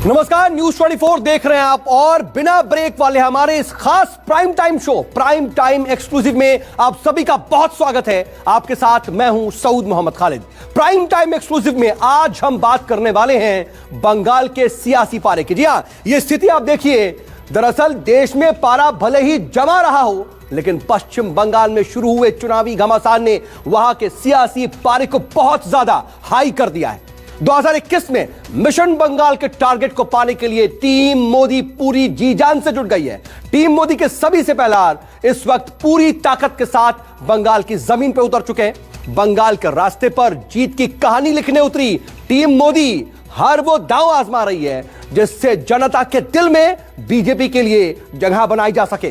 नमस्कार, न्यूज 24 देख रहे हैं आप और बिना ब्रेक वाले हमारे इस खास prime time show prime time exclusive में आप सभी का बहुत स्वागत है। आपके साथ मैं हूं Saud Mohammad Khalid. Prime time exclusive में आज हम बात करने वाले हैं बंगाल के सियासी पारे की। जी हां, यह स्थिति आप देखिए। दरअसल देश में पारा भले ही जमा रहा हो, लेकिन पश्चिम बंगाल में शुरू हुए चुनावी घमासान ने वहां के सियासी पारे को बहुत ज्यादा हाई कर दिया है। 2021 में मिशन बंगाल के टारगेट को पाने के लिए टीम मोदी पूरी जी जान से जुट गई है। टीम मोदी के सभी से पहलार इस वक्त पूरी ताकत के साथ बंगाल की जमीन पर उतर चुके हैं। बंगाल के रास्ते पर जीत की कहानी लिखने उतरी टीम मोदी हर वो दांव आजमा रही है जिससे जनता के दिल में बीजेपी के लिए जगह बनाई जा सके।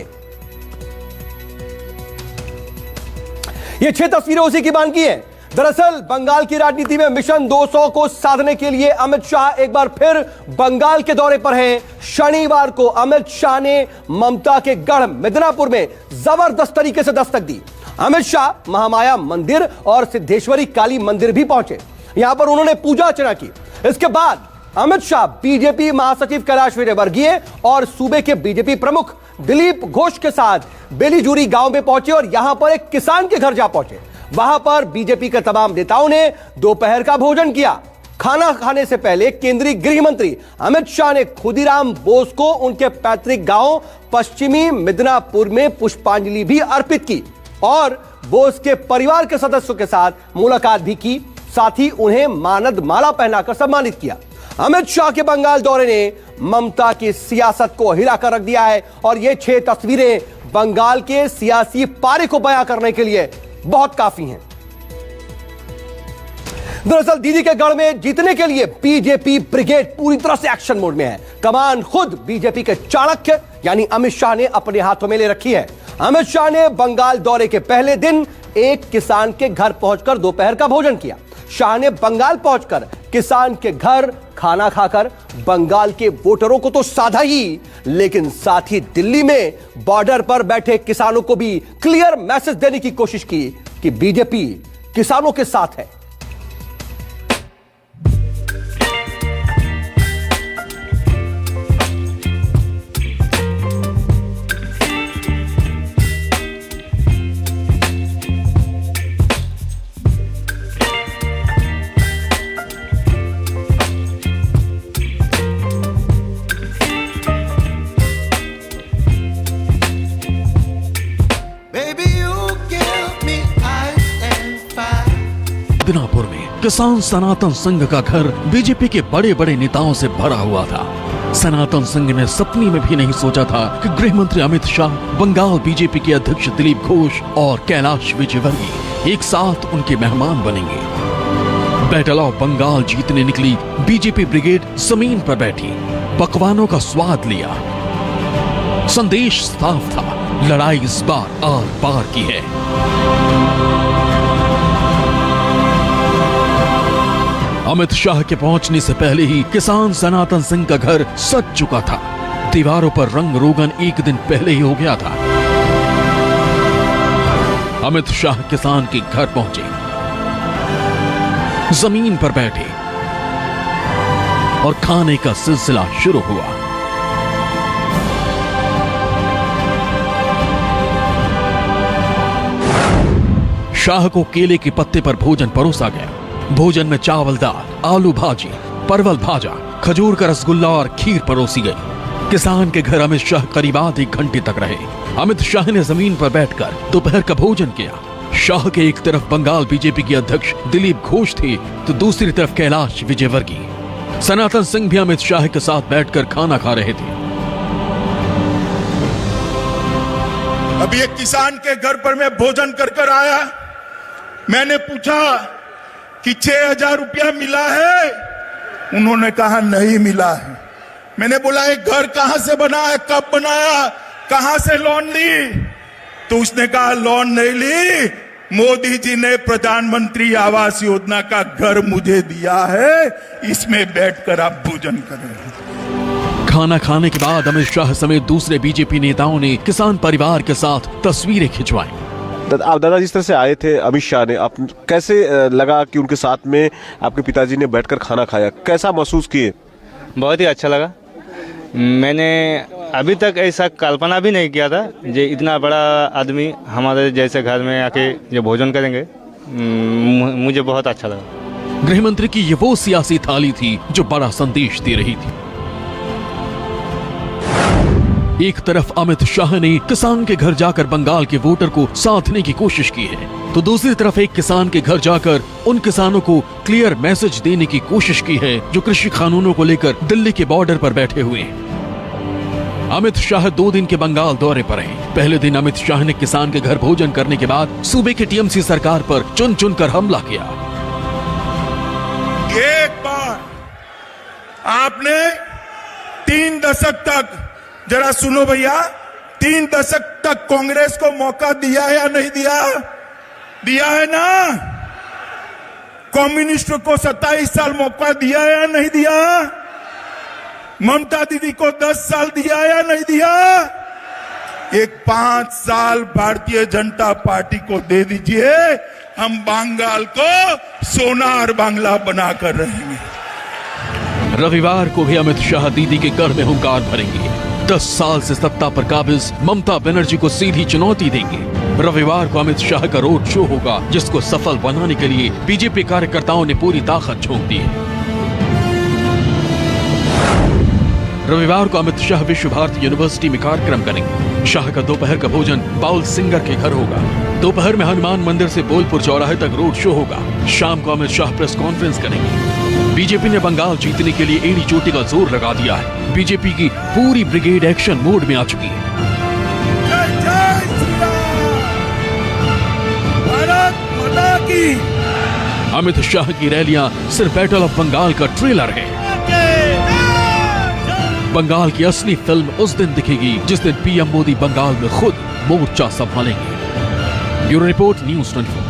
ये 6 तस्वीरें उसी की बानगी है। दरअसल बंगाल की राजनीति में मिशन 200 को साधने के लिए अमित शाह एक बार फिर बंगाल के दौरे पर हैं। शनिवार को अमित शाह ने ममता के गढ़ मिदनापुर में जबरदस्त तरीके से दस्तक दी। अमित शाह महामाया मंदिर और सिद्धेश्वरी काली मंदिर भी पहुंचे। यहां पर उन्होंने पूजा अर्चना की। इसके बाद अमित शाह बीजेपी महासचिव कैलाश विजयवर्गीय और सूबे के बीजेपी प्रमुख दिलीप घोष के साथ बेलीजूरी गांव में पहुंचे और यहां पर एक किसान के घर जा पहुंचे। वहां पर बीजेपी के तमाम नेताओं ने दोपहर का भोजन किया। खाना खाने से पहले केंद्रीय गृह मंत्री अमित शाह ने खुदीराम बोस को उनके पैतृक गांव पश्चिमी मिदनापुर में पुष्पांजलि भी अर्पित की और बोस के परिवार के सदस्यों के साथ मुलाकात भी की। साथ ही उन्हें मानद माला पहनाकर सम्मानित किया। अमित शाह के बंगाल दौरे ने ममता की सियासत को हिलाकर रख दिया है और ये 6 तस्वीरें बंगाल के सियासी पारे को बयां करने के लिए बहुत काफी हैं। दरअसल दीदी के गढ़ में जीतने के लिए बीजेपी ब्रिगेड पूरी तरह से एक्शन मोड में है। कमान खुद बीजेपी के चाणक्य यानी अमित शाह ने अपने हाथों में ले रखी है। अमित शाह ने बंगाल दौरे के पहले दिन एक किसान के घर पहुंचकर दोपहर का भोजन किया। शाह ने बंगाल पहुंचकर किसान के घर खाना खाकर बंगाल के वोटरों को तो साधा ही, लेकिन साथ ही दिल्ली में बॉर्डर पर बैठे किसानों को भी क्लियर मैसेज देने की कोशिश की कि बीजेपी किसानों के साथ है। मिदनापुर में किसान सनातन संघ का घर बीजेपी के बड़े बड़े नेताओं से भरा हुआ था। सनातन संघ ने सपने में भी नहीं सोचा था कि गृह मंत्री अमित शाह, बंगाल बीजेपी के अध्यक्ष दिलीप घोष और कैलाश विजयवर्गीय एक साथ उनके मेहमान बनेंगे। बैटल ऑफ बंगाल जीतने निकली बीजेपी ब्रिगेड जमीन पर बैठी, पकवानों का स्वाद लिया। संदेश साफ था, लड़ाई इस बार आर पार की है। अमित शाह के पहुंचने से पहले ही किसान सनातन सिंह का घर सज चुका था। दीवारों पर रंग रोगन एक दिन पहले ही हो गया था। अमित शाह किसान के घर पहुंचे, जमीन पर बैठे और खाने का सिलसिला शुरू हुआ। शाह को केले के पत्ते पर भोजन परोसा गया। भोजन में चावल दाल, आलू भाजी, परवल भाजा, खजूर का रसगुल्ला और खीर परोसी गई। किसान के घर अमित शाह करीब आधे घंटे तक रहे। अमित शाह ने जमीन पर बैठकर दोपहर का भोजन किया। शाह के एक तरफ बंगाल बीजेपी के अध्यक्ष दिलीप घोष थे तो दूसरी तरफ कैलाश विजयवर्गीय। सनातन सिंह भी अमित शाह के साथ बैठकर खाना खा रहे थे। अभी एक किसान के घर पर मैं भोजन कर आया। मैंने पूछा कि 6,000 रुपया मिला है? उन्होंने कहा नहीं मिला है। मैंने बोला एक घर कहां से बना है, कब बनाया, कहां से लोन ली? तो उसने कहा लोन नहीं ली, मोदी जी ने प्रधानमंत्री आवास योजना का घर मुझे दिया है, इसमें बैठकर आप भोजन करें। खाना खाने के बाद अमित शाह समेत दूसरे बीजेपी नेताओं ने किसान परिवार के साथ तस्वीरें खिंचवाई। आप दादा जिस तरह से आए थे अमित शाह ने, आप कैसे लगा कि उनके साथ में आपके पिताजी ने बैठकर खाना खाया, कैसा महसूस किए? बहुत ही अच्छा लगा। मैंने अभी तक ऐसा कल्पना भी नहीं किया था जो इतना बड़ा आदमी हमारे जैसे घर में आके जो भोजन करेंगे। मुझे बहुत अच्छा लगा। गृह मंत्री की ये वो सियासी थाली थी जो बड़ा संदेश दे रही थी। एक तरफ अमित शाह ने किसान के घर जाकर बंगाल के वोटर को साधने की कोशिश की है, तो दूसरी तरफ एक किसान के घर जाकर उन किसानों को क्लियर मैसेज देने की कोशिश की है जो कृषि कानूनों को लेकर दिल्ली के बॉर्डर पर बैठे हुए हैं। अमित शाह 2 दिन के बंगाल दौरे पर हैं। पहले दिन अमित शाह ने किसान के घर भोजन करने के बाद सूबे की टीएमसी सरकार पर चुन चुन कर हमला किया। एक बार आपने 3 दशक तक, जरा सुनो भैया, 3 दशक तक कांग्रेस को मौका दिया है या नहीं दिया? दिया है ना? कम्युनिस्ट को 27 साल मौका दिया है या नहीं दिया? ममता दीदी को 10 साल दिया है या नहीं दिया? एक 5 साल भारतीय जनता पार्टी को दे दीजिए, हम बंगाल को सोनार बांग्ला बनाकर रहेंगे। रविवार को भी अमित शाह दीदी के घर में हुंकार भरेंगे। 10 साल से सत्ता पर काबिज ममता बनर्जी को सीधी चुनौती देंगे। रविवार को अमित शाह का रोड शो होगा, जिसको सफल बनाने के लिए बीजेपी कार्यकर्ताओं ने पूरी ताकत झोंक दी है। रविवार को अमित शाह विश्व भारती यूनिवर्सिटी में कार्यक्रम करेंगे। शाह का दोपहर का भोजन बाउल सिंगर के घर होगा। दोपहर में हनुमान मंदिर से बोलपुर चौराहे तक रोड शो होगा। शाम को अमित शाह प्रेस कॉन्फ्रेंस करेंगे। बीजेपी ने बंगाल जीतने के लिए एड़ी चोटी का जोर लगा दिया है। बीजेपी की पूरी ब्रिगेड एक्शन मोड में आ चुकी है। भारत माता की। अमित शाह की रैलियां सिर्फ बैटल ऑफ बंगाल का ट्रेलर है। बंगाल की असली फिल्म उस दिन दिखेगी जिस दिन पीएम मोदी बंगाल में खुद मोर्चा संभालेंगे। Bureau report, news 24।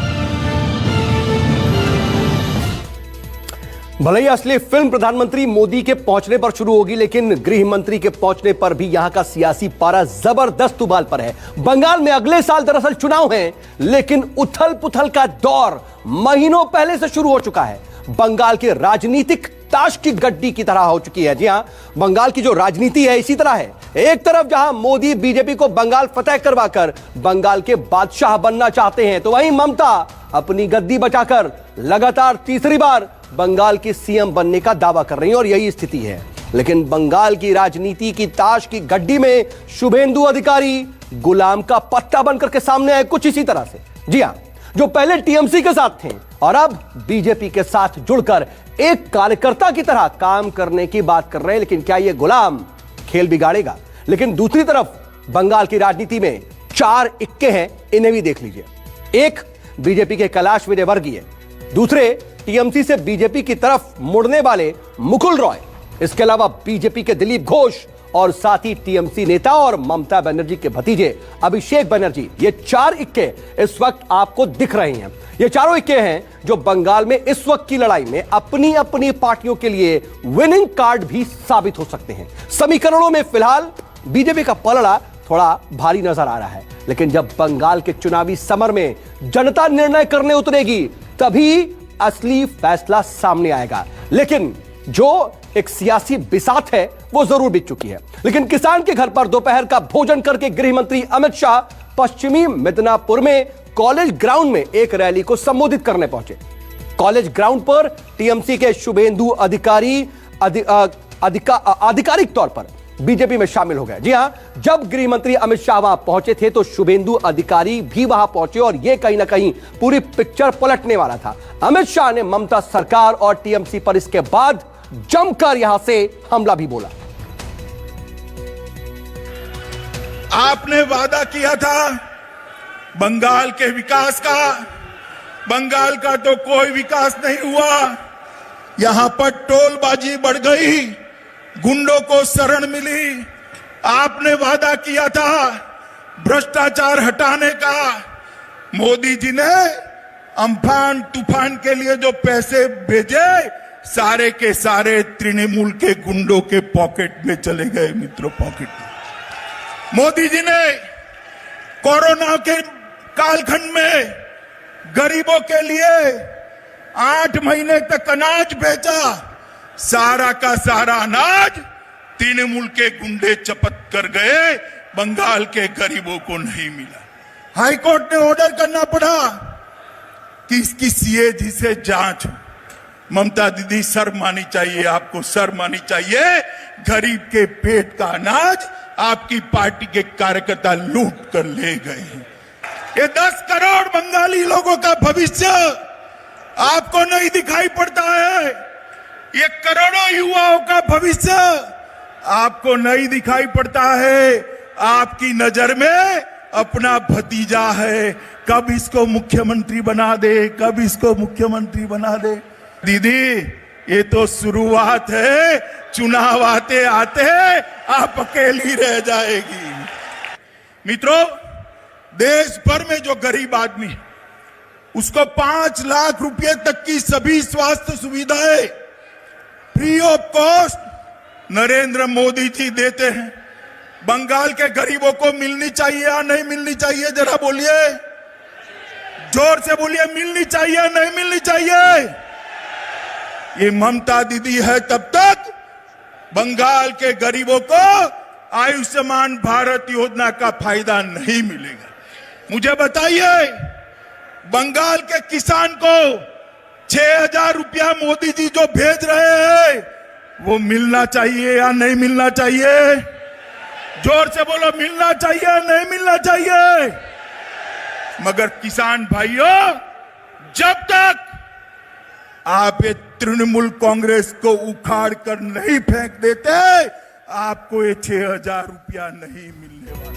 भले ही असली फिल्म प्रधानमंत्री मोदी के पहुंचने पर शुरू होगी, लेकिन गृह मंत्री के पहुंचने पर भी यहां का सियासी पारा जबरदस्त उबाल पर है। बंगाल में अगले साल दरअसल चुनाव हैं, लेकिन उथल पुथल का दौर महीनों पहले से शुरू हो चुका है। बंगाल के राजनीतिक ताश की गड्डी की तरह हो चुकी है। जी हां, बंगाल की जो राजनीति है इसी तरह है। एक तरफ जहां मोदी बीजेपी को बंगाल फतेह करवाकर बंगाल के बादशाह बनना चाहते हैं, तो वहीं ममता अपनी गद्दी बचाकर लगातार तीसरी बार बंगाल की सीएम बनने का दावा कर रही हैं और यही स्थिति है। लेकिन बंगाल की राजनीति की ताश की गड्डी में शुभेंदु अधिकारी गुलाम का पत्ता बनकर के सामने आए, कुछ इसी तरह से। जी हां, जो पहले टीएमसी के साथ थे और अब बीजेपी के साथ जुड़कर एक कार्यकर्ता की तरह काम करने की बात कर रहे हैं। लेकिन क्या यह गुलाम खेल बिगाड़ेगा? लेकिन दूसरी तरफ बंगाल की राजनीति में 4 इक्के हैं, इन्हें भी देख लीजिए। एक बीजेपी के कैलाश विजयवर्गीय, दूसरे टीएमसी से बीजेपी की तरफ मुड़ने वाले मुकुल रॉय, इसके अलावा बीजेपी के दिलीप घोष और साथ ही टीएमसी नेता और ममता बनर्जी के भतीजे अभिषेक बनर्जी। ये 4 इक्के इस वक्त आपको दिख रहे हैं। ये चारों इक्के हैं जो बंगाल में इस वक्त की लड़ाई में अपनी अपनी पार्टियों के लिए विनिंग कार्ड भी साबित हो सकते हैं। समीकरणों में फिलहाल बीजेपी का पलड़ा थोड़ा भारी नजर आ रहा है, लेकिन जब बंगाल के चुनावी समर में जनता निर्णय करने उतरेगी, तभी असली फैसला सामने आएगा। लेकिन जो एक सियासी बिसात है वो जरूर बीत चुकी है। लेकिन किसान के घर पर दोपहर का भोजन करके गृह मंत्री अमित शाह पश्चिमी मिदनापुर में कॉलेज ग्राउंड में एक रैली को संबोधित करने पहुंचे। कॉलेज ग्राउंड पर टीएमसी के शुभेंदु अधिकारी आधिकारिक तौर पर बीजेपी में शामिल हो गए। जी हां, जब गृह मंत्री अमित शाह वहां पहुंचे थे तो शुभेंदु अधिकारी भी वहां पहुंचे और यह कहीं ना कहीं पूरी पिक्चर पलटने वाला था। अमित शाह ने ममता सरकार और टीएमसी पर इसके बाद जमकर यहां से हमला भी बोला। आपने वादा किया था बंगाल के विकास का, बंगाल का तो कोई विकास नहीं हुआ। यहां पर टोलबाजी बढ़ गई, गुंडों को शरण मिली। आपने वादा किया था भ्रष्टाचार हटाने का। मोदी जी ने अम्फान तूफान के लिए जो पैसे भेजे, सारे के सारे तृणमूल के गुंडों के पॉकेट में चले गए। मित्रों, पॉकेट में। मोदी जी ने कोरोना के कालखंड में गरीबों के लिए 8 महीने तक अनाज भेजा। सारा का सारा अनाज तृणमूल के गुंडे चपत कर गए, बंगाल के गरीबों को नहीं मिला। हाईकोर्ट ने ऑर्डर करना पड़ा कि इसकी सीएजी से जांच हो। ममता दीदी शर्म आनी चाहिए, आपको शर्म आनी चाहिए। गरीब के पेट का अनाज आपकी पार्टी के कार्यकर्ता लूट कर ले गए हैं। ये 10 करोड़ बंगाली लोगों का भविष्य आपको नहीं दिखाई पड़ता है। ये करोड़ों युवाओं का भविष्य आपको नहीं दिखाई पड़ता है। आपकी नजर में अपना भतीजा है, कब इसको मुख्यमंत्री बना दे, कब इसको मुख्यमंत्री बना दे। दीदी, ये तो शुरुआत है, चुनाव आते आते आप अकेली रह जाएगी। मित्रों, देश भर में जो गरीब आदमी है, उसको 5 लाख रुपए तक की सभी स्वास्थ्य सुविधाएं free of cost Narendra Modi ji देते हैं। बंगाल के गरीबों को मिलनी चाहिए या नहीं मिलनी चाहिए? जरा बोलिए, जोर से बोलिए, मिलनी चाहिए या नहीं मिलनी चाहिए? ये ममता दीदी है तब तक बंगाल के गरीबों को आयुष्मान भारत योजना का फायदा नहीं मिलेगा। मुझे बताइए, बंगाल के किसान को 6,000 रुपया मोदी जी जो भेज रहे हैं, वो मिलना चाहिए या नहीं मिलना चाहिए? जोर से बोलो, मिलना चाहिए या नहीं मिलना चाहिए? मगर किसान भाइयों, जब तक आप ये तृणमूल कांग्रेस को उखाड़ कर नहीं फेंक देते, आपको ये 6,000 रुपया नहीं मिलने वाला।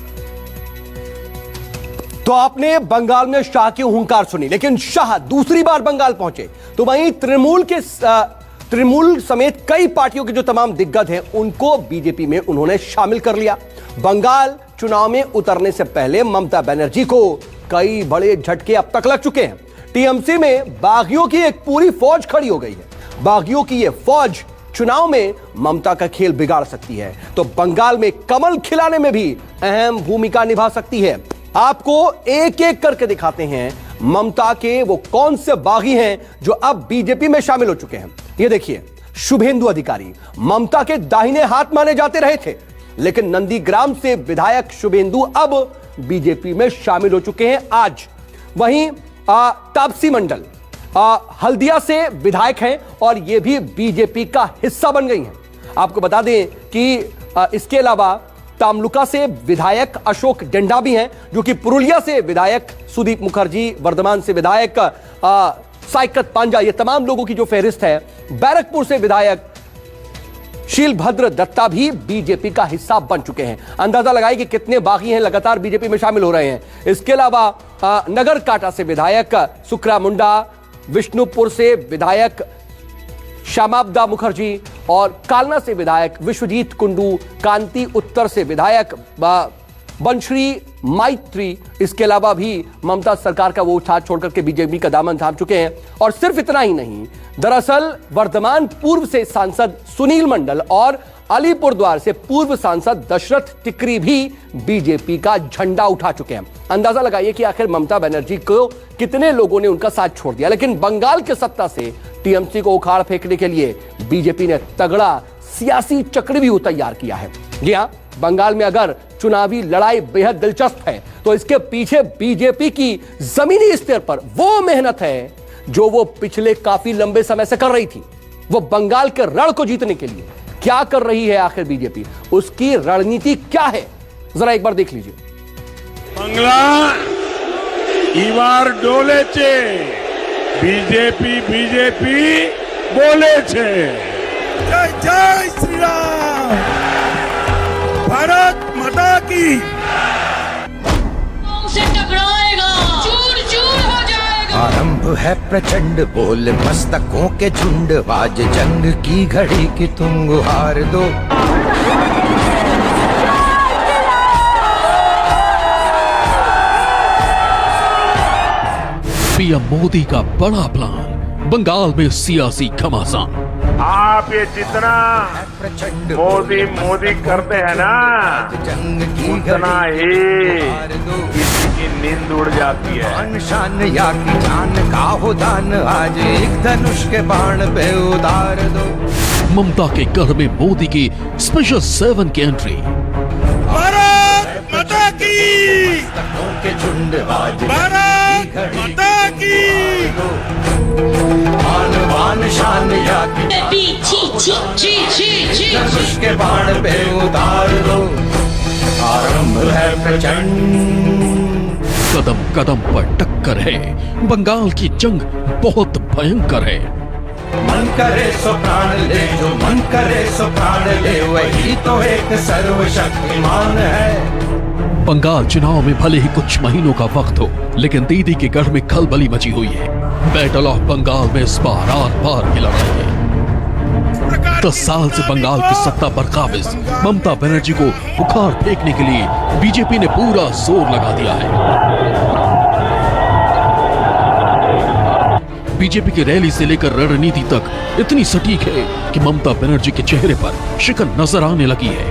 तो आपने बंगाल में शाह की हुंकार सुनी, लेकिन शाह दूसरी बार बंगाल पहुंचे तो वहीं तृणमूल समेत कई पार्टियों के जो तमाम दिग्गज हैं, उनको बीजेपी में उन्होंने शामिल कर लिया। बंगाल चुनाव में उतरने से पहले ममता बनर्जी को कई बड़े झटके अब तक लग चुके हैं। टीएमसी में बागियों की एक पूरी फौज खड़ी हो गई है। बागियों की यह फौज चुनाव में ममता का खेल बिगाड़ सकती है, तो बंगाल में कमल खिलाने में भी अहम भूमिका निभा सकती है। आपको एक एक करके दिखाते हैं ममता के वो कौन से बागी हैं जो अब बीजेपी में शामिल हो चुके हैं। ये देखिए, शुभेंदु अधिकारी ममता के दाहिने हाथ माने जाते रहे थे, लेकिन नंदीग्राम से विधायक शुभेंदु अब बीजेपी में शामिल हो चुके हैं आज। वहीं तापसी मंडल हल्दिया से विधायक हैं और ये भी बीजेपी का हिस्सा बन गई हैं। आपको बता दें कि इसके अलावा तामलुका से विधायक अशोक डेंडा भी हैं, जो कि पुरुलिया से विधायक सुदीप मुखर्जी, वर्धमान से विधायक साइकत पांजा, ये तमाम लोगों की जो फहरिस्त है। बैरकपुर से विधायक शीलभद्र दत्ता भी बीजेपी का हिस्सा बन चुके हैं। अंदाजा लगाइए कि कितने बागी हैं लगातार बीजेपी में शामिल हो रहे हैं। इसके अलावा नगर काटा से विधायक सुक्रा मुंडा, विष्णुपुर से विधायक श्यामाबदा मुखर्जी और कालना से विधायक विश्वजीत कुंडू, कांति उत्तर से विधायक बनश्री मैत्री, इसके अलावा भी ममता सरकार का वोट हाथ छोड़कर के बीजेपी का दामन थाम चुके हैं। और सिर्फ इतना ही नहीं, दरअसल वर्धमान पूर्व से सांसद सुनील मंडल और अलीपुरद्वार से पूर्व सांसद दशरथ टिकरी भी बीजेपी का झंडा उठा चुके हैं। अंदाजा लगाइए कि आखिर ममता बनर्जी को कितने लोगों ने उनका साथ छोड़ दिया। लेकिन बंगाल के सत्ता से टीएमसी को उखाड़ फेंकने के लिए बीजेपी ने तगड़ा सियासी चक्रव्यूह तैयार किया है। जी हां, बंगाल में अगर चुनावी लड़ाई बेहद दिलचस्प है तो इसके पीछे बीजेपी की जमीनी स्तर पर वो मेहनत है जो वो पिछले काफी लंबे समय से कर रही थी। वो बंगाल के रण को जीतने के लिए क्या कर रही है आखिर बीजेपी, उसकी रणनीति क्या है, जरा एक बार देख लीजिए। बंगला इबार डोले छे, बीजेपी बीजेपी बोले छे। जय जय श्री राम, भारत माता की। से टकराएगा, चूर चूर हो जाएगा। आरंभ है प्रचंड बोल मस्तकों के झुंड, आज जंग की घड़ी की तुम गुहार दो। पीएम मोदी का बड़ा प्लान, बंगाल में सियासी घमासान। आप ये जितना प्रचंड मोदी मोदी करते हैं ना, जंग की उतना ही किसी की नींद उड़ जाती है। घड़ी शान या की जान का हो दान, आज एक धनुष के बाण पे उतार दो। ममता के घर में मोदी की स्पेशल 7 की एंट्री। भारत माता की, के झुंड आज भारत माता की। आन बान शान या की धनुष के बाण पे उतार दो, आरंभ है प्रचंड। कदम कदम पर टक्कर है, बंगाल की जंग बहुत भयंकर है। मन करे सो प्राण ले, जो मन करे सो प्राण ले, वही तो एक सर्वशक्तिमान है। बंगाल चुनाव में भले ही कुछ महीनों का वक्त हो, लेकिन दीदी के गढ़ में खलबली मची हुई है। बैटल ऑफ बंगाल में इस बार आर पार की लड़ाई है। 10 साल से बंगाल की सत्ता पर काबिज ममता बनर्जी को बुखार फेंकने के लिए बीजेपी ने पूरा जोर लगा दिया है। बीजेपी की रैली से लेकर रणनीति तक इतनी सटीक है कि ममता बनर्जी के चेहरे पर शिकन नजर आने लगी है।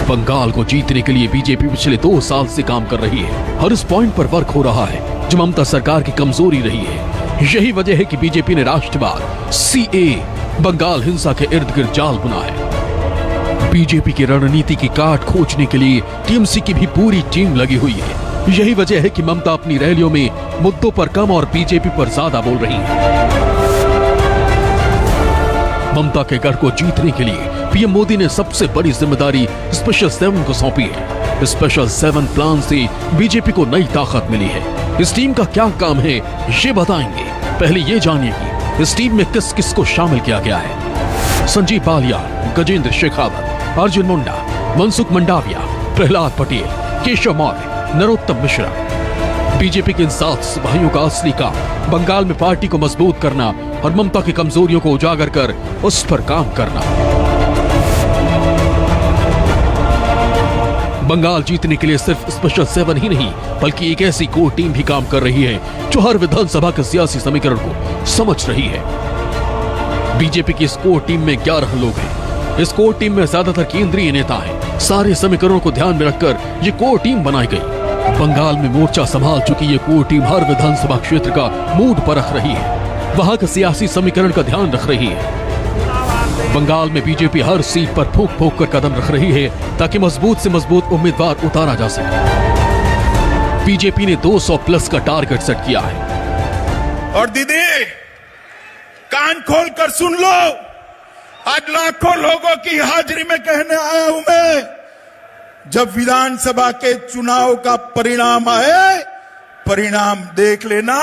बंगाल को जीतने के लिए बीजेपी पिछले 2 साल से काम कर रही है। हर इस पॉइंट पर वर्क हो रहा है जो ममता सरकार की कमजोरी रही है। यही वजह है कि बीजेपी ने राष्ट्रवाद, सीए, बंगाल हिंसा के इर्द गिर्द जाल बुना है। बीजेपी की रणनीति की काट खोजने के लिए टीएमसी की भी पूरी टीम लगी हुई है। यही वजह है कि ममता अपनी रैलियों में मुद्दों पर कम और बीजेपी पर ज्यादा बोल रही है। ममता के गढ़ को जीतने के लिए पीएम मोदी ने सबसे बड़ी जिम्मेदारी स्पेशल 7 को सौंपी है। स्पेशल 7 प्लान से बीजेपी को नई ताकत मिली है। इस टीम का क्या काम है ये बताएंगे। पहले ये जानिए कि इस टीम में किस किस को शामिल किया गया है। संजीव बालियान, गजेंद्र शेखावत, अर्जुन मुंडा, मनसुख मंडाविया, प्रहलाद पटेल, केशव मौर्य, नरोत्तम मिश्रा। बीजेपी के इन 7 सिपाहियों का असली काम बंगाल में पार्टी को मजबूत करना और ममता की कमजोरियों को उजागर कर उस पर काम करना। बंगाल जीतने के लिए सिर्फ स्पेशल 7 ही नहीं बल्कि एक ऐसी कोर टीम भी काम कर रही है जो हर विधानसभा के सियासी समीकरण को समझ रही है। बीजेपी की इस कोर टीम में 11 लोग हैं। इस कोर टीम में ज्यादातर केंद्रीय नेता हैं। सारे समीकरणों को ध्यान में रखकर ये कोर टीम बनाई गई। बंगाल में मोर्चा संभाल चुकी ये कोर टीम हर विधानसभा क्षेत्र का मूड परख रही है, वहां के सियासी समीकरण का ध्यान रख रही है। बंगाल में बीजेपी हर सीट पर फूंक फूंक कर कदम रख रही है ताकि मजबूत से मजबूत उम्मीदवार उतारा जा सके। बीजेपी ने 200 प्लस का टारगेट सेट किया है। और दीदी कान खोल कर सुन लो, आज लाखों लोगों की हाजिरी में कहने आया हूं मैं, जब विधानसभा के चुनाव का परिणाम आए, परिणाम देख लेना,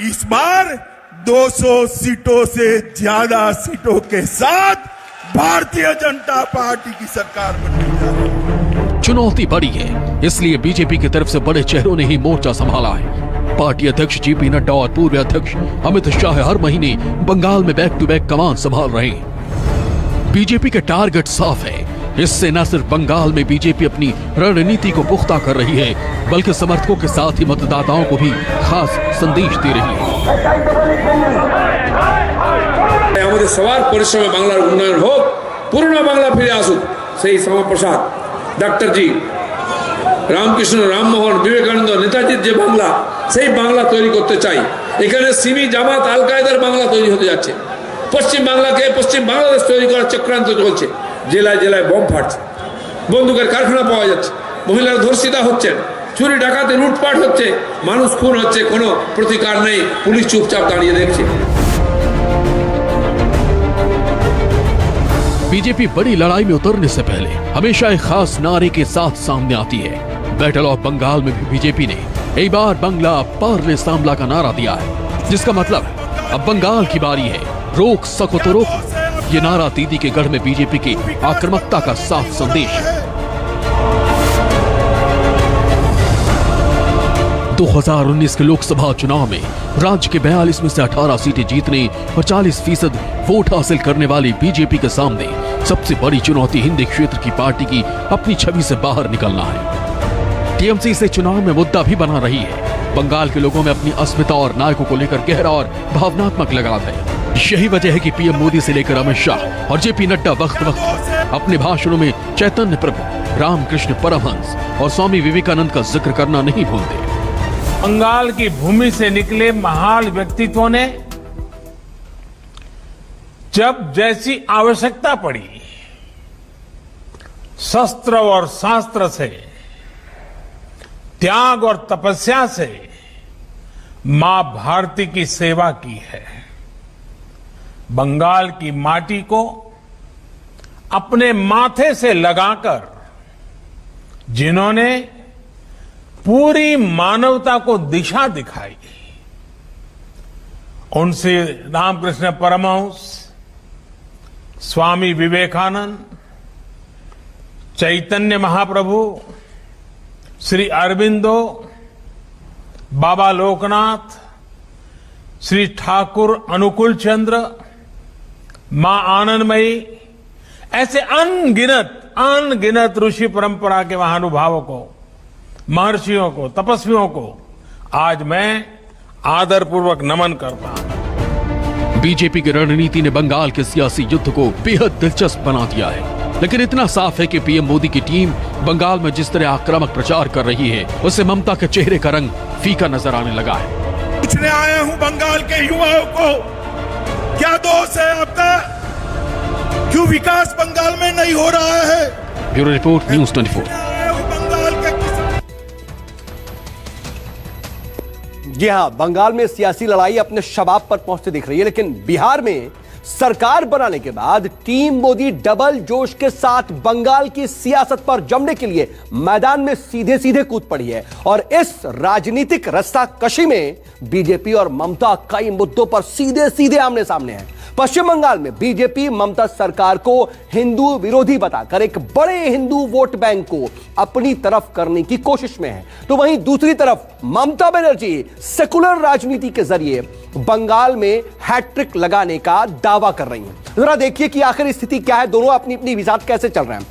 इस बार 200 सीटों से ज्यादा सीटों के साथ भारतीय जनता पार्टी की सरकार बनने जा रही है। चुनौती बड़ी है, इसलिए बीजेपी की तरफ से बड़े चेहरों ने ही मोर्चा संभाला है। पार्टी अध्यक्ष जेपी नड्डा और पूर्व अध्यक्ष अमित शाह हर महीने बंगाल में बैक टू बैक कमान संभाल रहे हैं। बीजेपी के टारगेट साफ है। इससे न सिर्फ बंगाल में बीजेपी अपनी रणनीति को पुख्ता कर रही है बल्कि समर्थकों के साथ ही मतदाताओं को भी खास संदेश दे रही है। আমাদের সবার পরিশ্রমে বাংলার উন্নয়ন হোক, পুরনো বাংলা ফিরে আসুক। সেই শ্যামাপ্রসাদ, ডাক্তারজি, রামকৃষ্ণ, রামমোহন, বিবেকানন্দ, নেতাজির যে বাংলা, সেই বাংলা তৈরি করতে চাই। এখানে সিমি, জামাত, আল কায়দার বাংলা তৈরি হতে যাচ্ছে। পশ্চিম বাংলাকে পশ্চিম বাংলাদেশ তৈরি করার চক্রান্ত চলছে। জেলায় জেলায় বম ফাটছে, বন্দুকের কারখানা পাওয়া যাচ্ছে, মহিলারা ধর্ষিতা হচ্ছেন, চুরি ডাকাতি লুটপাট হচ্ছে, মানুষ খুন হচ্ছে, কোনো প্রতিকার নেই, পুলিশ চুপচাপ দাঁড়িয়ে দেখছে। बीजेपी बड़ी लड़ाई में उतरने से पहले हमेशा एक खास नारे के साथ सामने आती है। बैटल ऑफ बंगाल में भी बीजेपी ने एक बार बंगला पारले सांबला का नारा दिया है, जिसका मतलब अब बंगाल की बारी है, रोक सको तो रोको। ये नारा दीदी के गढ़ में बीजेपी की आक्रामकता का साफ संदेश है। 2019 के लोकसभा चुनाव में राज्य के 42 में से 18 सीटें जीतने और 40% वोट हासिल करने वाली बीजेपी के सामने सबसे बड़ी चुनौती हिंदी क्षेत्र की पार्टी की अपनी छवि से बाहर निकलना है। टीएमसी से चुनाव में मुद्दा भी बना रही है। बंगाल के लोगों में अपनी अस्मिता और नायकों को लेकर गहरा और भावनात्मक लगाव है। यही वजह है कि पीएम मोदी से लेकर अमित शाह और जेपी नड्डा वक्त वक्त अपने भाषणों में चैतन्य प्रभु, रामकृष्ण परमहंस और स्वामी विवेकानंद का जिक्र करना नहीं भूलते। बंगाल की भूमि से निकले महान व्यक्तित्वों ने जब जैसी आवश्यकता पड़ी शस्त्र और शास्त्र से, त्याग और तपस्या से मां भारती की सेवा की है। बंगाल की माटी को अपने माथे से लगाकर जिन्होंने पूरी मानवता को दिशा दिखाई, उनसे रामकृष्ण परमहंस, स्वामी विवेकानंद, चैतन्य महाप्रभु, श्री अरविंदो, बाबा लोकनाथ, श्री ठाकुर अनुकूल चंद्र, मां आनंदमयी, ऐसे अनगिनत ऋषि परंपरा के महानुभावों को, महर्षियों को, तपस्वियों को आज मैं आदरपूर्वक नमन करता हूं। बीजेपी की रणनीति ने बंगाल के सियासी युद्ध को बेहद दिलचस्प बना दिया है, लेकिन इतना साफ है कि पीएम मोदी की टीम बंगाल में जिस तरह आक्रामक प्रचार कर रही है, उससे ममता के चेहरे का रंग फीका नजर आने लगा है। पूछने आया हूं बंगाल के युवाओं को, क्या दोष है आपका? क्यों विकास बंगाल में नहीं हो रहा है? Bureau report, news 24। बंगाल के जी हां, बंगाल में सियासी लड़ाई अपने शबाब पर पहुंचते दिख रही है, लेकिन बिहार में सरकार बनाने के बाद टीम मोदी डबल जोश के साथ बंगाल की सियासत पर जमने के लिए मैदान में सीधे सीधे कूद पड़ी है। और इस राजनीतिक रस्साकशी में बीजेपी और ममता कई मुद्दों पर सीधे सीधे आमने सामने हैं। पश्चिम बंगाल में बीजेपी ममता सरकार को हिंदू विरोधी बताकर एक बड़े हिंदू वोट बैंक को अपनी तरफ करने की कोशिश में है, तो वहीं दूसरी तरफ ममता बनर्जी सेकुलर राजनीति के जरिए बंगाल में हैट्रिक लगाने का दावा कर रही हैं। जरा देखिए कि आखिर स्थिति क्या है, दोनों अपनी अपनी विजात कैसे चल रहे हैं।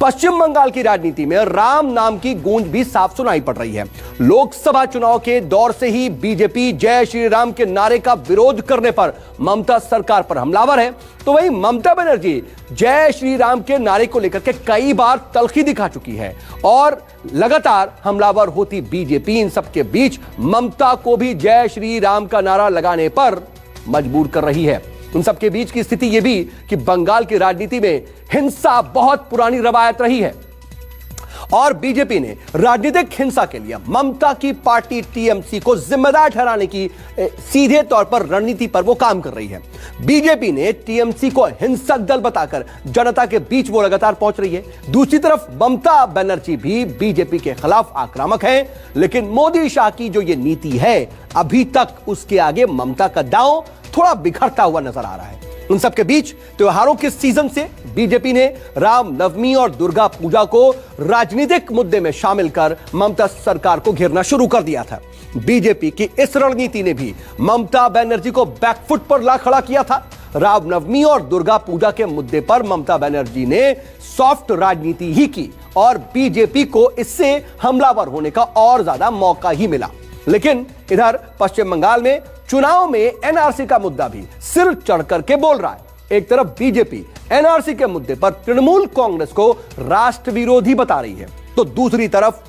पश्चिम बंगाल की राजनीति में राम नाम की गूंज भी साफ सुनाई पड़ रही है। लोकसभा चुनाव के दौर से ही बीजेपी जय श्री राम के नारे का विरोध करने पर ममता सरकार पर हमलावर है, तो वहीं ममता बनर्जी जय श्री राम के नारे को लेकर के कई बार तल्खी दिखा चुकी है और लगातार हमलावर होती बीजेपी इन सबके बीच ममता को भी जय श्री राम का नारा लगाने पर मजबूर कर रही है। उन सबके बीच की स्थिति यह भी कि बंगाल की राजनीति में हिंसा बहुत पुरानी रवायत रही है और बीजेपी ने राजनीतिक हिंसा के लिए ममता की पार्टी टीएमसी को जिम्मेदार ठहराने की सीधे तौर पर रणनीति पर वो काम कर रही है। बीजेपी ने टीएमसी को हिंसक दल बताकर जनता के बीच वो लगातार पहुंच रही है। दूसरी तरफ ममता बनर्जी भी बीजेपी के खिलाफ आक्रामक है, लेकिन मोदी शाह की जो ये नीति है अभी तक उसके आगे ममता का दांव थोड़ा बिखरता हुआ नजर आ रहा है। उन सबके बीच त्योहारों के सीजन से बीजेपी ने राम नवमी और दुर्गा पूजा को राजनीतिक मुद्दे में शामिल कर ममता सरकार को घेरना शुरू कर दिया था। बीजेपी की इस रणनीति ने भी ममता बनर्जी को बैकफुट पर ला खड़ा किया था। रामनवमी और दुर्गा पूजा के मुद्दे पर ममता बनर्जी ने सॉफ्ट राजनीति ही की और बीजेपी को इससे हमलावर होने का और ज्यादा मौका ही मिला। लेकिन इधर पश्चिम बंगाल में चुनाव में एनआरसी का मुद्दा भी सिर चढ़ करके बोल रहा है। एक तरफ बीजेपी एनआरसी के मुद्दे पर तृणमूल कांग्रेस को राष्ट्र विरोधी बता रही है, तो दूसरी तरफ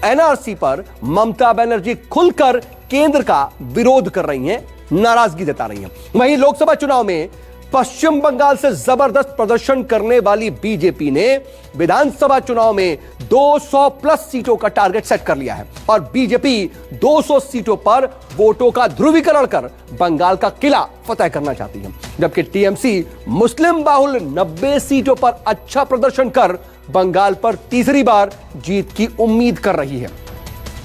एनआरसी पर ममता बनर्जी खुलकर केंद्र का विरोध कर रही हैं, नाराजगी जता रही हैं। वहीं लोकसभा चुनाव में पश्चिम बंगाल से जबरदस्त प्रदर्शन करने वाली बीजेपी ने विधानसभा चुनाव में 200 प्लस सीटों का टारगेट सेट कर लिया है और बीजेपी 200 सीटों पर वोटों का ध्रुवीकरण कर बंगाल का किला फतह करना चाहती है, जबकि टीएमसी मुस्लिम बाहुल 90 सीटों पर अच्छा प्रदर्शन कर बंगाल पर तीसरी बार जीत की उम्मीद कर रही है।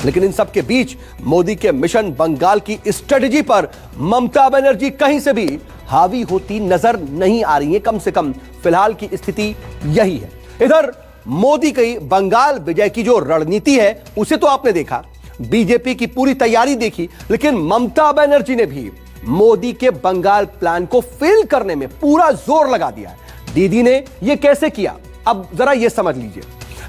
लेकिन इन सब के बीच मोदी के मिशन बंगाल की स्ट्रेटजी पर ममता बनर्जी कहीं से भी हावी होती नजर नहीं आ रही है। कम से कम फिलहाल की स्थिति यही है। इधर मोदी की बंगाल विजय की जो रणनीति है उसे तो आपने देखा, बीजेपी की पूरी तैयारी देखी, लेकिन ममता बनर्जी ने भी मोदी के बंगाल प्लान को फेल करने में पूरा जोर लगा दिया है। दीदी ने यह कैसे किया, अब जरा यह समझ लीजिए।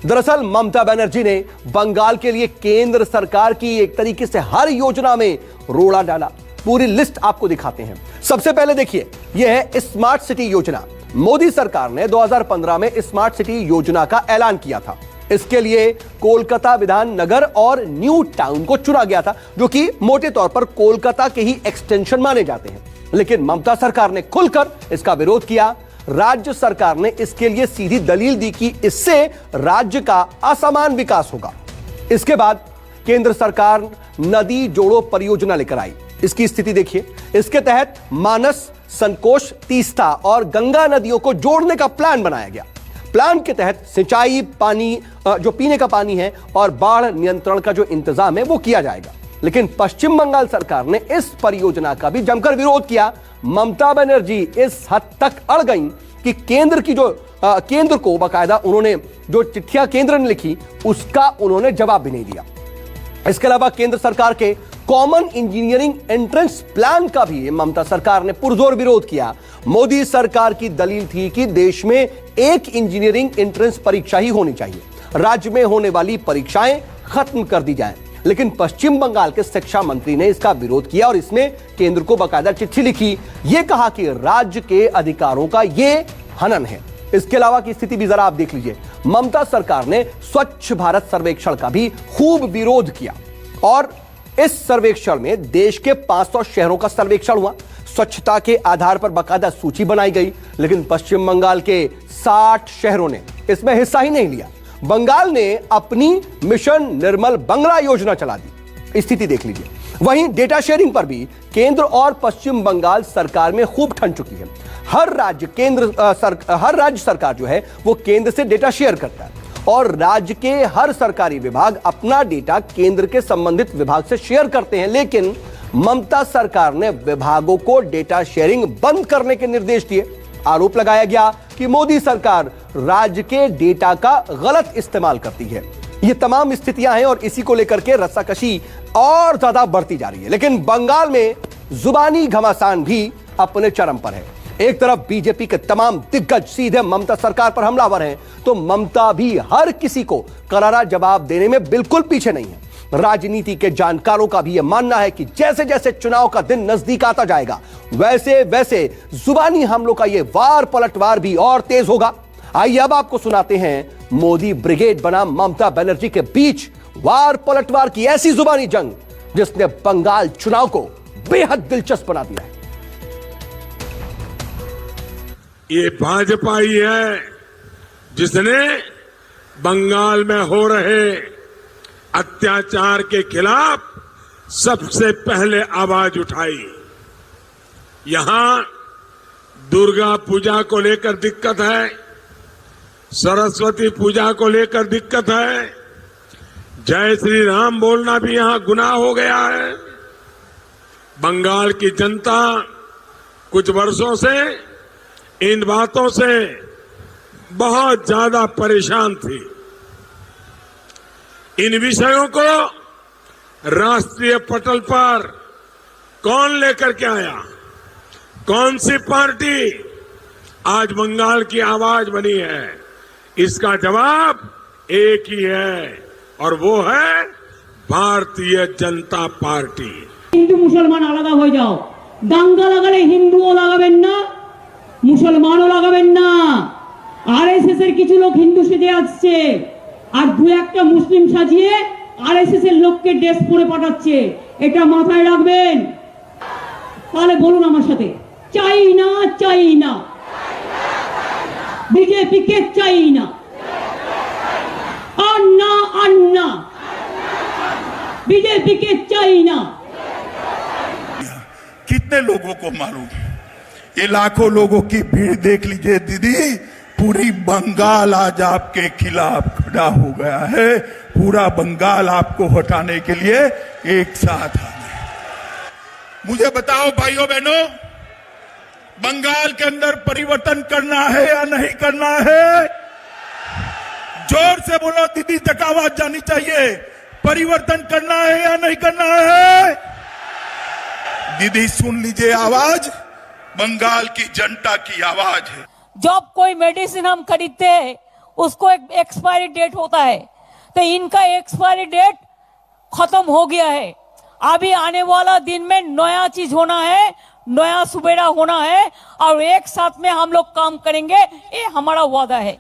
दरअसल ममता बनर्जी ने बंगाल के लिए केंद्र सरकार की एक तरीके से हर योजना में रोड़ा डाला। पूरी लिस्ट आपको दिखाते हैं। सबसे पहले देखिए, यह है स्मार्ट सिटी योजना। मोदी सरकार ने 2015 में स्मार्ट सिटी योजना का ऐलान किया था। इसके लिए कोलकाता विधान नगर और न्यू टाउन को चुना गया था, जो कि मोटे तौर पर कोलकाता के ही एक्सटेंशन माने जाते हैं। लेकिन ममता सरकार ने खुलकर इसका विरोध किया। राज्य सरकार ने इसके लिए सीधी दलील दी कि इससे राज्य का असमान विकास होगा। इसके बाद केंद्र सरकार नदी जोड़ो परियोजना लेकर आई। इसकी स्थिति देखिए। इसके तहत मानस, संकोश, तीस्ता और गंगा नदियों को जोड़ने का प्लान बनाया गया। प्लान के तहत सिंचाई, पानी, जो पीने का पानी है और बाढ़ नियंत्रण का जो इंतजाम है वो किया जाएगा। लेकिन पश्चिम बंगाल सरकार ने इस परियोजना का भी जमकर विरोध किया। ममता बनर्जी इस हद तक अड़ गई कि केंद्र को बाकायदा उन्होंने जो चिट्ठियां केंद्र ने लिखी उसका उन्होंने जवाब भी नहीं दिया। इसके अलावा केंद्र सरकार के कॉमन इंजीनियरिंग एंट्रेंस प्लान का भी ममता सरकार ने पुरजोर विरोध किया। मोदी सरकार की दलील थी कि देश में एक इंजीनियरिंग एंट्रेंस परीक्षा ही होनी चाहिए, राज्य में होने वाली परीक्षाएं खत्म कर दी जाएं। लेकिन पश्चिम बंगाल के शिक्षा मंत्री ने इसका विरोध किया और इसमें केंद्र को बाकायदा चिट्ठी लिखी। यह कहा कि राज्य के अधिकारों का यह हनन है। इसके अलावा की स्थिति भी जरा आप देख लीजिए। ममता सरकार ने स्वच्छ भारत सर्वेक्षण का भी खूब विरोध किया और इस सर्वेक्षण में देश के 500 शहरों का सर्वेक्षण हुआ। स्वच्छता के आधार पर बाकायदा सूची बनाई गई, लेकिन पश्चिम बंगाल के 60 शहरों ने इसमें हिस्सा ही नहीं लिया। बंगाल ने अपनी मिशन निर्मल बंगला योजना चला दी। स्थिति देख लीजिए। वहीं डेटा शेयरिंग पर भी केंद्र और पश्चिम बंगाल सरकार में खूब ठन चुकी है। हर राज्य सरकार जो है वो केंद्र से डेटा शेयर करता है और राज्य के हर सरकारी विभाग अपना डेटा केंद्र के संबंधित विभाग से शेयर करते हैं। लेकिन ममता सरकार ने विभागों को डेटा शेयरिंग बंद करने के निर्देश दिए। आरोप लगाया गया कि मोदी सरकार राज्य के डेटा का गलत इस्तेमाल करती है। ये तमाम स्थितियां हैं और इसी को लेकर के रस्साकशी और ज्यादा बढ़ती जा रही है। लेकिन बंगाल में जुबानी घमासान भी अपने चरम पर है। एक तरफ बीजेपी के तमाम दिग्गज सीधे ममता सरकार पर हमलावर हैं, तो ममता भी हर किसी को करारा जवाब देने में बिल्कुल पीछे नहीं है। राजनीति के जानकारों का भी यह मानना है कि जैसे जैसे चुनाव का दिन नजदीक आता जाएगा वैसे वैसे जुबानी हमलों का यह वार पलटवार भी और तेज होगा। आइए अब आपको सुनाते हैं मोदी ब्रिगेड बनाम ममता बनर्जी के बीच वार पलटवार की ऐसी जुबानी जंग जिसने बंगाल चुनाव को बेहद दिलचस्प बना दिया है। ये भाजपा ही है जिसने बंगाल में हो रहे अत्याचार के खिलाफ सबसे पहले आवाज उठाई। यहां दुर्गा पूजा को लेकर दिक्कत है, सरस्वती पूजा को लेकर दिक्कत है, जय श्री राम बोलना भी यहां गुनाह हो गया है। बंगाल की जनता कुछ वर्षों से इन बातों से बहुत ज्यादा परेशान थी। इन विषयों को राष्ट्रीय पटल पर कौन लेकर के आया, कौन सी पार्टी आज बंगाल की आवाज बनी है, इसका जवाब एक ही है और वो है भारतीय जनता पार्टी। हिंदू मुसलमान आलादा हो जाओ, दांगा लागाले हिंदुओ लागाबेन ना, मुसलमानও লাগাবেন না। আরএসএস এর কিছু লোক হিন্দু সেজে আসছে আর দু একটা মুসলিম সাজিয়ে আরএসএস এর লোককে ড্রেস পরে পাঠাচ্ছে, এটা মাথায় রাখবেন। তাহলে বলুন আমার সাথে, চাই না চাই না, বিজেপি কে চাই না, अन्ना अन्ना, बीजेपी के चाई ना। कितने लोगों को मारूं, ये लाखों लोगों की भीड़ देख लीजिए दीदी। पूरी बंगाल आज आपके खिलाफ खड़ा हो गया है। पूरा बंगाल आपको हटाने के लिए एक साथ आ गए। मुझे बताओ भाइयों बहनों, बंगाल के अंदर परिवर्तन करना है या नहीं करना है? जोर से बोलो दीदी, तक आवाज जानी चाहिए। परिवर्तन करना है या नहीं करना है? दीदी सुन लीजिए आवाज, बंगाल की जनता की आवाज है। जब कोई मेडिसिन हम खरीदते हैं उसको एक एक्सपायरी डेट होता है, तो इनका एक्सपायरी डेट खत्म हो गया है। अभी आने वाला दिन में नया चीज होना है, नया सुबेरा होना है और एक साथ में हम लोग काम करेंगे, ये हमारा वादा है।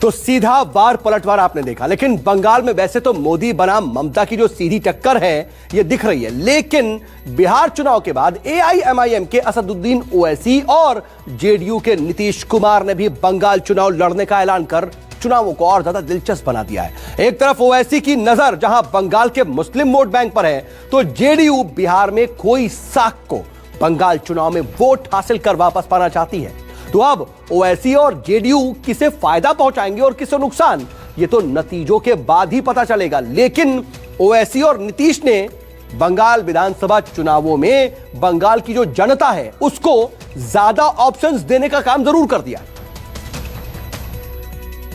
तो सीधा वार पलटवार आपने देखा। लेकिन बंगाल में वैसे तो मोदी बनाम ममता की जो सीधी टक्कर है ये दिख रही है, लेकिन बिहार चुनाव के बाद एआईएमआईएम के असदुद्दीन ओवैसी और जेडीयू के नीतीश कुमार ने भी बंगाल चुनाव लड़ने का ऐलान कर चुनावों को और ज्यादा दिलचस्प बना दिया है। एक तरफ ओवैसी की नजर जहां बंगाल के मुस्लिम वोट बैंक पर है, तो जेडीयू बिहार में कोई साख को बंगाल चुनाव में वोट हासिल कर वापस पाना चाहती है। तो अब ओवैसी और जेडीयू किसे फायदा पहुंचाएंगे और किसे नुकसान, ये तो नतीजों के बाद ही पता चलेगा। लेकिन ओवैसी और नीतीश ने बंगाल विधानसभा चुनावों में बंगाल की जो जनता है उसको ज्यादा ऑप्शंस देने का काम जरूर कर दिया।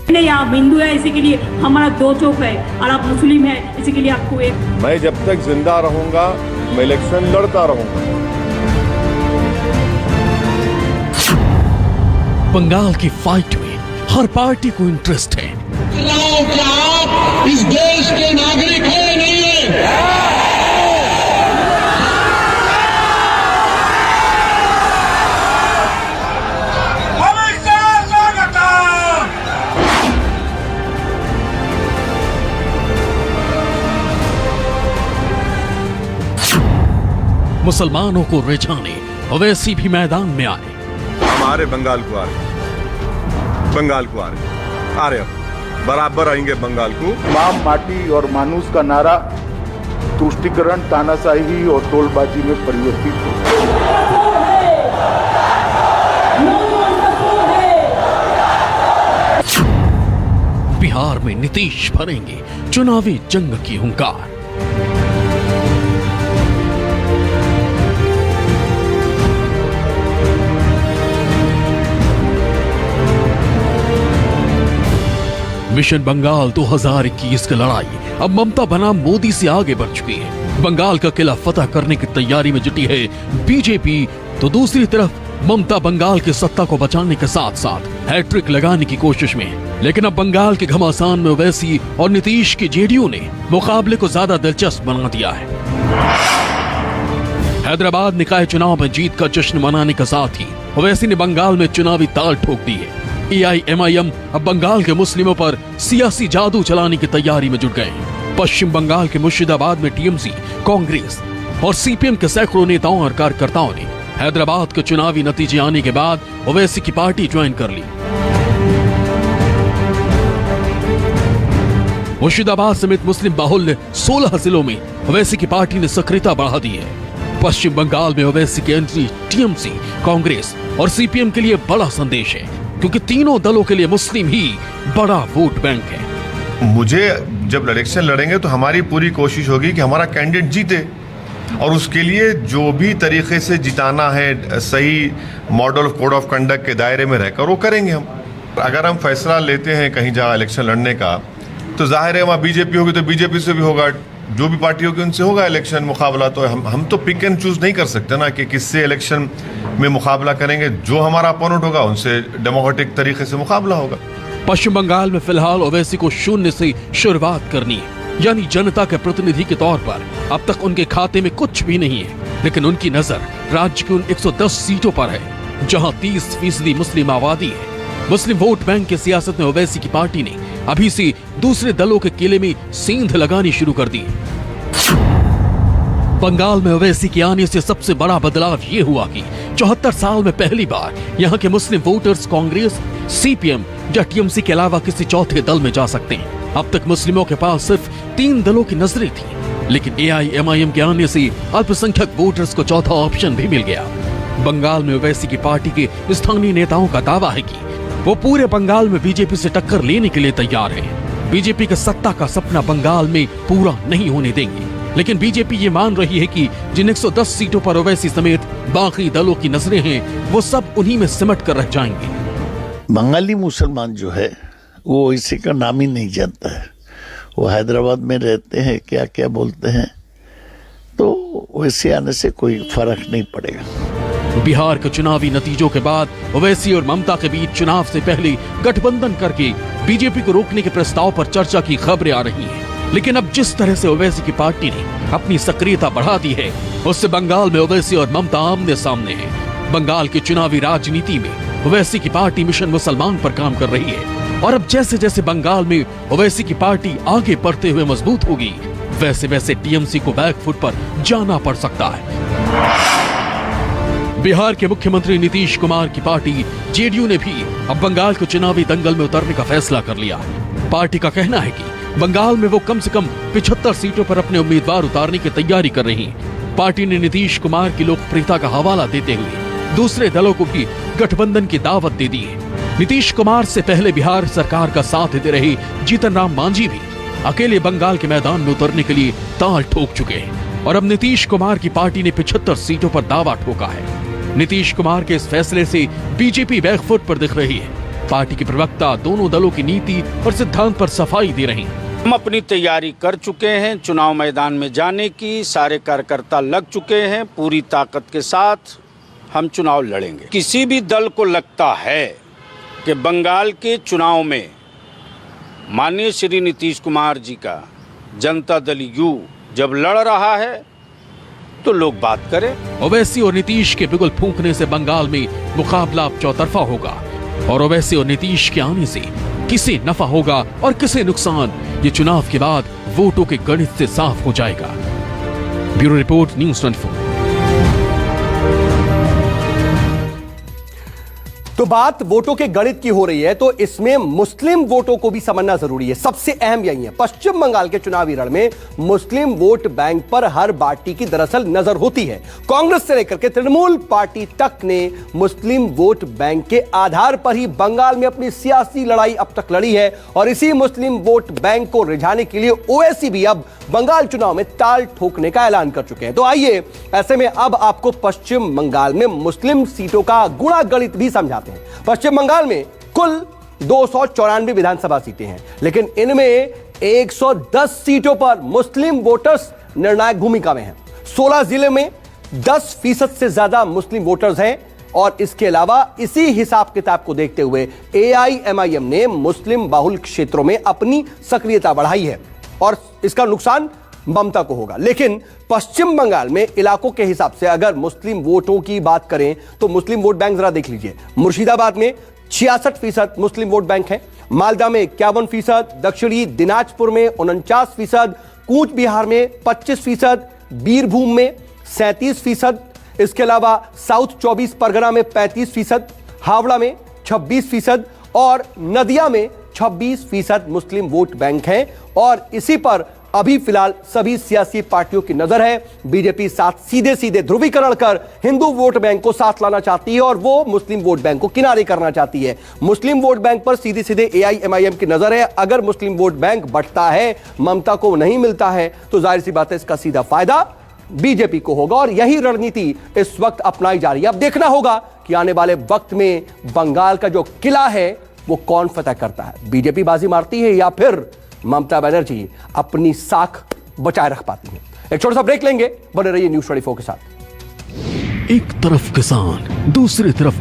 नहीं, आप हिंदू है इसी के लिए हमारा 2 चौक है, और आप मुस्लिम है इसी के लिए आपको एक। मैं जब तक जिंदा रहूंगा मैं इलेक्शन लड़ता रहूंगा। बंगाल की फाइट में हर पार्टी को इंटरेस्ट है। क्या आप इस देश के नागरिक हैं नहीं है? मुसलमानों को रिझाने ओवैसी भी मैदान में आए। हमारे बंगाल को आ रहे अब बराबर आएंगे बंगाल को। माम माटी और मानूस का नारा तुष्टिकरण, तानाशाही और टोलबाजी में परिवर्तित हो। बिहार में नीतीश भरेंगे चुनावी जंग की हुंकार। मिशन बंगाल 2021 की लड़ाई अब ममता बनाम मोदी से आगे बढ़ चुकी है। बंगाल का किला फतह करने की तैयारी में जुटी है बीजेपी, तो दूसरी तरफ ममता बंगाल की सत्ता को बचाने के साथ साथ हैट्रिक लगाने की कोशिश में। लेकिन अब बंगाल के घमासान में ओवैसी और नीतीश की जेडीयू ने मुकाबले को ज्यादा दिलचस्प बना दिया है। हैदराबाद निकाय चुनाव में जीत का जश्न मनाने के साथ ही ओवैसी ने बंगाल में चुनावी ताल ठोक दी है। एआईएमआईएम अब बंगाल के मुस्लिमों पर सियासी जादू चलाने की तैयारी में जुट गए हैं। पश्चिम बंगाल के मुर्शिदाबाद में टीएमसी, कांग्रेस और सीपीएम के सैकड़ों नेताओं और कार्यकर्ताओं ने हैदराबाद के चुनावी नतीजे आने के बाद ओवैसी की पार्टी ज्वाइन कर ली। मुर्शिदाबाद समेत मुस्लिम बाहुल्य 16 जिलों में ओवैसी की पार्टी ने सक्रियता बढ़ा दी है। पश्चिम बंगाल में ओवैसी की एंट्री टीएमसी, कांग्रेस और सीपीएम के लिए बड़ा संदेश है, क्योंकि तीनों दलों के लिए मुस्लिम ही बड़ा वोट बैंक है। मुझे जब इलेक्शन लड़ेंगे तो हमारी पूरी कोशिश होगी कि हमारा कैंडिडेट जीते, और उसके लिए जो भी तरीके से जिताना है सही model of code of conduct के दायरे में रहकर वो करेंगे हम। अगर हम फैसला लेते हैं कहीं जगह इलेक्शन लड़ने का, तो जाहिर है वहाँ बीजेपी होगी तो बीजेपी से भी होगा, जो भी पार्टी होगी उनसे होगा इलेक्शन मुकाबला। तो हम तो पिक एंड चूज नहीं कर सकते ना कि किससे इलेक्शन में मुकाबला करेंगे। जो हमारा अपोनेंट होगा उनसे डेमोक्रेटिक तरीके से मुकाबला होगा। पश्चिम बंगाल में फिलहाल ओवैसी को शून्य से शुरुआत करनी है, यानी जनता के प्रतिनिधि के तौर पर अब तक उनके खाते में कुछ भी नहीं है। लेकिन उनकी नजर राज्य की उन 110 सीटों पर है जहां 30% मुस्लिम आबादी है। मुस्लिम वोट बैंक की सियासत में ओवैसी की पार्टी ने अभी से दूसरे दलों के किले में सेंध लगानी शुरू कर दी। बंगाल में ओवैसी के आने से सबसे बड़ा बदलाव ये हुआ कि 74 साल में पहली बार यहाँ के मुस्लिम वोटर्स कांग्रेस, सीपीएम या टीएमसी के अलावा किसी चौथे दल में जा सकते हैं। अब तक मुस्लिमों के पास सिर्फ 3 दलों की नजरें थी, लेकिन एआईएमआईएम के आने से अल्पसंख्यक वोटर्स को चौथा ऑप्शन भी मिल गया। बंगाल में ओवैसी की पार्टी के स्थानीय नेताओं का दावा है कि वो पूरे बंगाल में बीजेपी से टक्कर लेने के लिए तैयार है। बीजेपी का सत्ता का सपना बंगाल में पूरा नहीं होने देंगे, लेकिन बीजेपी ये मान रही है कि जिन 110 सीटों पर ओवैसी समेत बाकी दलों की नजरें हैं वो सब उन्हीं में सिमट कर रह जाएंगे। बंगाली मुसलमान जो है वो इसी का नाम ही नहीं जानता है। वो हैदराबाद में रहते हैं, क्या क्या बोलते हैं, तो वैसे आने से कोई फर्क नहीं पड़ेगा। बिहार के चुनावी नतीजों के बाद ओवैसी और ममता के बीच चुनाव से पहले गठबंधन करके बीजेपी को रोकने के प्रस्ताव पर चर्चा की खबरें आ रही हैं। लेकिन अब जिस तरह से ओवैसी की पार्टी ने अपनी सक्रियता बढ़ा दी है, उससे बंगाल में ओवैसी और ममता आमने सामने है। बंगाल की चुनावी राजनीति में ओवैसी की पार्टी मिशन मुसलमान पर काम कर रही है। और अब जैसे जैसे बंगाल में ओवैसी की पार्टी आगे बढ़ते हुए मजबूत होगी, वैसे वैसे टीएमसी को बैकफुट पर जाना पड़ सकता है। बिहार के मुख्यमंत्री नीतीश कुमार की पार्टी जेडीयू ने भी अब बंगाल को चुनावी दंगल में उतरने का फैसला कर लिया है। पार्टी का कहना है कि बंगाल में वो कम से कम 75 सीटों पर अपने उम्मीदवार उतारने की तैयारी कर रही है। पार्टी ने नीतीश कुमार की लोकप्रियता का हवाला देते हुए दूसरे दलों को भी गठबंधन की दावत दे दी है। नीतीश कुमार से पहले बिहार सरकार का साथ दे रहे जीतन राम मांझी भी अकेले बंगाल के मैदान में उतरने के लिए ताल ठोक चुके हैं और अब नीतीश कुमार की पार्टी ने 75 सीटों पर दावा ठोका है। नीतीश कुमार के इस फैसले से बीजेपी बैकफुट पर दिख रही है। पार्टी के प्रवक्ता दोनों दलों की नीति और सिद्धांत पर सफाई दे रहे हैं। हम अपनी तैयारी कर चुके हैं, चुनाव मैदान में जाने की सारे कार्यकर्ता लग चुके हैं। पूरी ताकत के साथ हम चुनाव लड़ेंगे। किसी भी दल को लगता है कि बंगाल के चुनाव में माननीय श्री नीतीश कुमार जी का जनता दल यू जब लड़ रहा है तो लोग बात करें। ओवैसी और नीतीश के बिगुल फूंकने से बंगाल में मुकाबला अब चौतरफा होगा और ओवैसी और नीतीश के आने से किसे नफा होगा और किसे नुकसान, ये चुनाव के बाद वोटों के गणित से साफ हो जाएगा। Bureau report, news 24। तो बात वोटों के गणित की हो रही है, तो इसमें मुस्लिम वोटों को भी समझना जरूरी है। सबसे अहम यही है, पश्चिम बंगाल के चुनावी रण में मुस्लिम वोट बैंक पर हर पार्टी की दरअसल नजर होती है। कांग्रेस से लेकर के तृणमूल पार्टी तक ने मुस्लिम वोट बैंक के आधार पर ही बंगाल में अपनी सियासी लड़ाई अब तक लड़ी है और इसी मुस्लिम वोट बैंक को रिझाने के लिए ओवैसी भी अब बंगाल चुनाव में ताल ठोकने का ऐलान कर चुके हैं। तो आइए ऐसे में अब आपको पश्चिम बंगाल में मुस्लिम सीटों का गुणा गणित भी समझाते हैं। पश्चिम बंगाल में कुल 294 विधानसभा सीटें हैं, लेकिन इनमें 110 सीटों पर मुस्लिम वोटर्स निर्णायक भूमिका में हैं। 16 जिले में 10% से ज्यादा मुस्लिम वोटर्स हैं और इसके अलावा इसी हिसाब किताब को देखते हुए एआईएमआईएम ने मुस्लिम बहुल क्षेत्रों में अपनी सक्रियता बढ़ाई है और इसका नुकसान ममता को होगा। लेकिन पश्चिम बंगाल में इलाकों के हिसाब से अगर मुस्लिम वोटों की बात करें तो मुस्लिम वोट बैंक जरा देख लीजिए। मुर्शिदाबाद में 66% मुस्लिम वोट बैंक है, मालदा में 51%, दक्षिणी दिनाजपुर में 49%, कूच बिहार में 25%, बीरभूम में 37%, इसके अलावा साउथ 24 परगना में 35%, हावड़ा में 26% और नदिया में 26% मुस्लिम वोट बैंक हैं और इसी पर अभी फिलहाल सभी सियासी पार्टियों की नजर है। बीजेपी साथ सीधे सीधे ध्रुवीकरण कर हिंदू वोट बैंक को साथ लाना चाहती है और वो मुस्लिम वोट बैंक को किनारे करना चाहती है। मुस्लिम वोट बैंक पर सीधे सीधे एआईएमआईएम की नजर है। अगर मुस्लिम वोट बैंक बढ़ता है, ममता को नहीं मिलता है, तो जाहिर सी बात है इसका सीधा फायदा बीजेपी को होगा और यही रणनीति इस वक्त अपनाई जा रही है। अब देखना होगा कि आने वाले वक्त में बंगाल का जो किला है वो कौन फतह करता है, बीजेपी बाजी मारती है या फिर ममता बनर्जी अपनी साख बचाए रख पाती है। एक छोटा सा ब्रेक लेंगे, बने रहिए न्यूज़ 24 के साथ। एक तरफ किसान, दूसरी तरफ